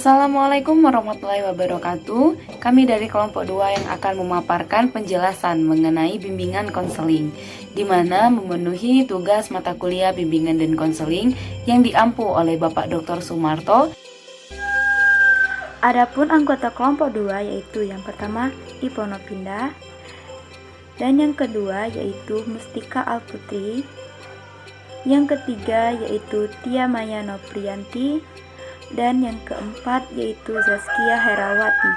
Assalamualaikum warahmatullahi wabarakatuh. Kami dari kelompok 2 yang akan memaparkan penjelasan mengenai bimbingan konseling, di mana memenuhi tugas mata kuliah bimbingan dan konseling yang diampu oleh Bapak Dr. Sumarto. Adapun anggota kelompok 2 yaitu yang pertama Ipo Nopindah, dan yang kedua yaitu Mustika Alputri, yang ketiga yaitu Tia Maya Noprianti, dan yang keempat yaitu Zaskia Herawati.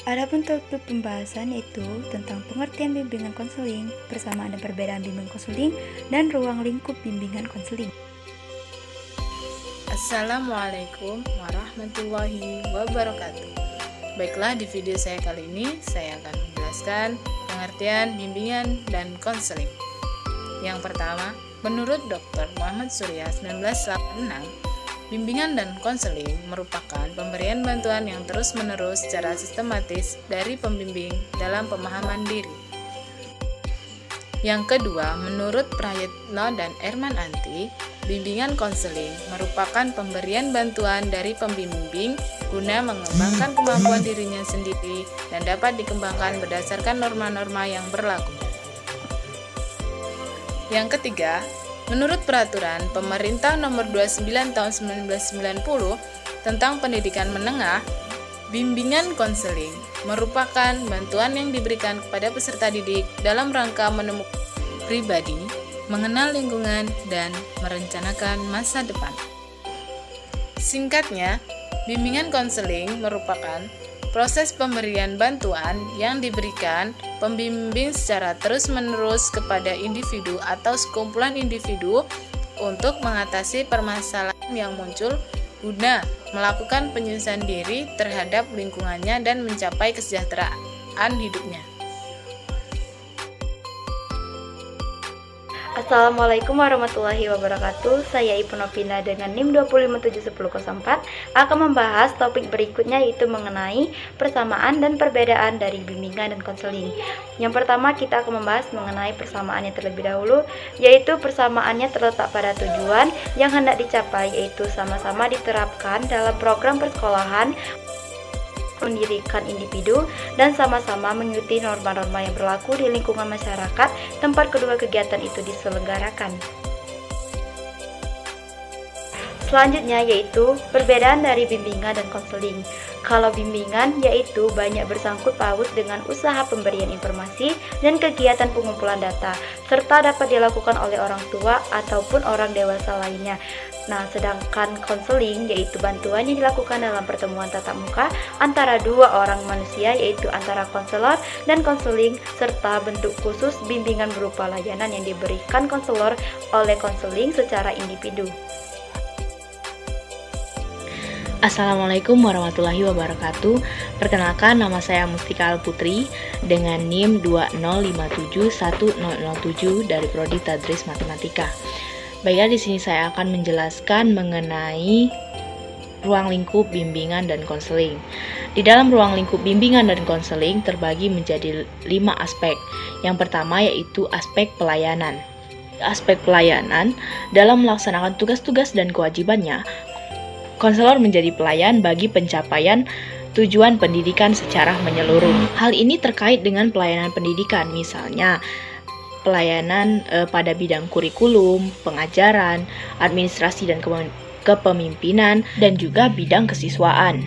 Adapun topik pembahasan yaitu tentang pengertian bimbingan konseling, persamaan dan perbedaan bimbingan konseling, dan ruang lingkup bimbingan konseling. Assalamualaikum warahmatullahi wabarakatuh. Baiklah, di video saya kali ini saya akan menjelaskan pengertian bimbingan dan konseling. Yang pertama, menurut Dr. Muhammad Surya 1986, bimbingan dan konseling merupakan pemberian bantuan yang terus-menerus secara sistematis dari pembimbing dalam pemahaman diri. Yang kedua, menurut Prayitno dan Erman Anti, bimbingan konseling merupakan pemberian bantuan dari pembimbing guna mengembangkan kemampuan dirinya sendiri dan dapat dikembangkan berdasarkan norma-norma yang berlaku. Yang ketiga, menurut Peraturan Pemerintah Nomor 29 Tahun 1990 tentang Pendidikan Menengah, bimbingan konseling merupakan bantuan yang diberikan kepada peserta didik dalam rangka menemukan pribadi, mengenal lingkungan, dan merencanakan masa depan. Singkatnya, bimbingan konseling merupakan proses pemberian bantuan yang diberikan pembimbing secara terus-menerus kepada individu atau sekumpulan individu untuk mengatasi permasalahan yang muncul guna melakukan penyelesaian diri terhadap lingkungannya dan mencapai kesejahteraan hidupnya. Assalamualaikum warahmatullahi wabarakatuh. Saya Ipo Nopindah dengan NIM 2571004 akan membahas topik berikutnya, yaitu mengenai persamaan dan perbedaan dari bimbingan dan konseling. Yang pertama, kita akan membahas mengenai persamaannya terlebih dahulu, yaitu persamaannya terletak pada tujuan yang hendak dicapai, yaitu sama-sama diterapkan dalam program persekolahan, mendirikan individu, dan sama-sama mengikuti norma-norma yang berlaku di lingkungan masyarakat tempat kedua kegiatan itu diselenggarakan. Selanjutnya yaitu perbedaan dari bimbingan dan konseling. Kalau bimbingan yaitu banyak bersangkut paut dengan usaha pemberian informasi dan kegiatan pengumpulan data, serta dapat dilakukan oleh orang tua ataupun orang dewasa lainnya. Nah, sedangkan konseling yaitu bantuan yang dilakukan dalam pertemuan tatap muka antara dua orang manusia, yaitu antara konselor dan konseling, serta bentuk khusus bimbingan berupa layanan yang diberikan konselor oleh konseling secara individu. Assalamualaikum warahmatullahi wabarakatuh. Perkenalkan, nama saya Mustika Alputri dengan NIM 2057107 dari Prodi Tadris Matematika. Baiklah, di sini saya akan menjelaskan mengenai ruang lingkup bimbingan dan konseling. Di dalam ruang lingkup bimbingan dan konseling terbagi menjadi 5 aspek. Yang pertama yaitu aspek pelayanan. Aspek pelayanan dalam melaksanakan tugas-tugas dan kewajibannya, konselor menjadi pelayan bagi pencapaian tujuan pendidikan secara menyeluruh. Hal ini terkait dengan pelayanan pendidikan, misalnya pelayanan pada bidang kurikulum, pengajaran, administrasi dan kepemimpinan, dan juga bidang kesiswaan.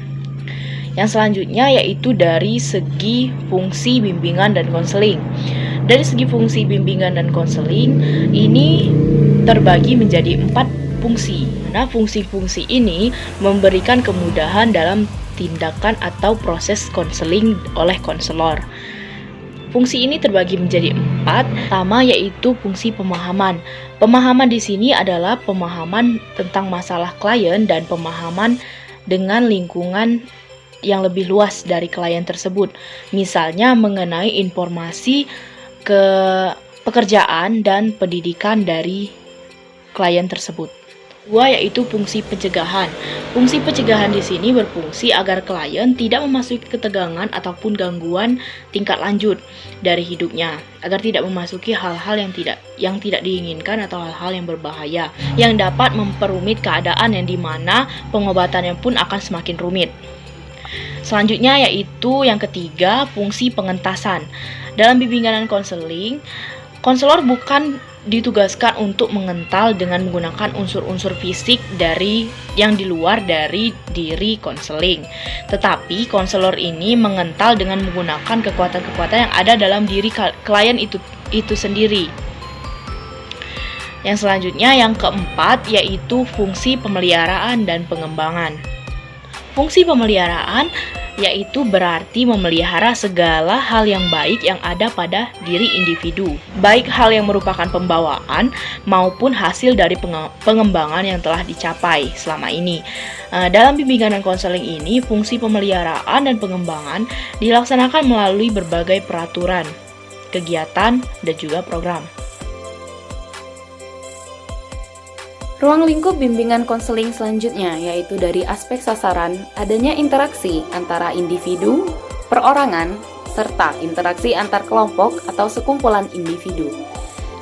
Yang selanjutnya yaitu dari segi fungsi bimbingan dan konseling. Dari segi fungsi bimbingan dan konseling ini terbagi menjadi 4 fungsi. Nah, fungsi-fungsi ini memberikan kemudahan dalam tindakan atau proses konseling oleh konselor. Fungsi ini terbagi menjadi 4. Pertama yaitu fungsi pemahaman. Pemahaman di sini adalah pemahaman tentang masalah klien dan pemahaman dengan lingkungan yang lebih luas dari klien tersebut. Misalnya mengenai informasi ke pekerjaan dan pendidikan dari klien tersebut. Dua, yaitu fungsi pencegahan. Fungsi pencegahan di sini berfungsi agar klien tidak memasuki ketegangan ataupun gangguan tingkat lanjut dari hidupnya, agar tidak memasuki hal-hal yang tidak diinginkan atau hal-hal yang berbahaya, yang dapat memperumit keadaan yang dimana pengobatannya pun akan semakin rumit. Selanjutnya yaitu yang ketiga, fungsi pengentasan. Dalam bimbingan dan konseling, konselor bukan ditugaskan untuk mengental dengan menggunakan unsur-unsur fisik yang di luar dari diri konseling. Tetapi konselor ini mengental dengan menggunakan kekuatan-kekuatan yang ada dalam diri klien itu sendiri. Yang selanjutnya yang keempat yaitu fungsi pemeliharaan dan pengembangan. Fungsi pemeliharaan yaitu berarti memelihara segala hal yang baik yang ada pada diri individu, baik hal yang merupakan pembawaan maupun hasil dari pengembangan yang telah dicapai selama ini. Dalam bimbingan dan konseling ini, fungsi pemeliharaan dan pengembangan dilaksanakan melalui berbagai peraturan, kegiatan, dan juga program. Ruang lingkup bimbingan konseling selanjutnya yaitu dari aspek sasaran, adanya interaksi antara individu, perorangan, serta interaksi antar kelompok atau sekumpulan individu.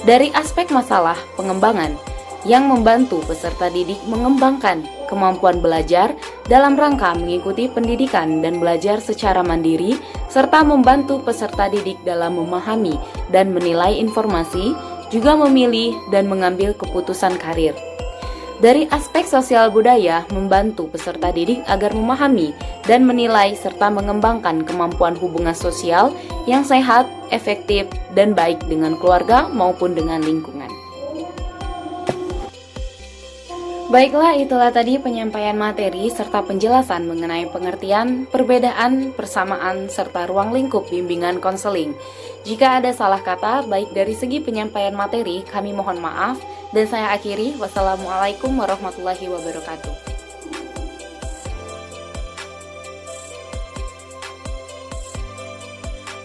Dari aspek masalah pengembangan, yang membantu peserta didik mengembangkan kemampuan belajar dalam rangka mengikuti pendidikan dan belajar secara mandiri, serta membantu peserta didik dalam memahami dan menilai informasi, juga memilih dan mengambil keputusan karir. Dari aspek sosial budaya, membantu peserta didik agar memahami dan menilai serta mengembangkan kemampuan hubungan sosial yang sehat, efektif, dan baik dengan keluarga maupun dengan lingkungan. Baiklah, itulah tadi penyampaian materi serta penjelasan mengenai pengertian, perbedaan, persamaan, serta ruang lingkup bimbingan konseling. Jika ada salah kata, baik dari segi penyampaian materi, kami mohon maaf, dan saya akhiri. Wassalamualaikum warahmatullahi wabarakatuh.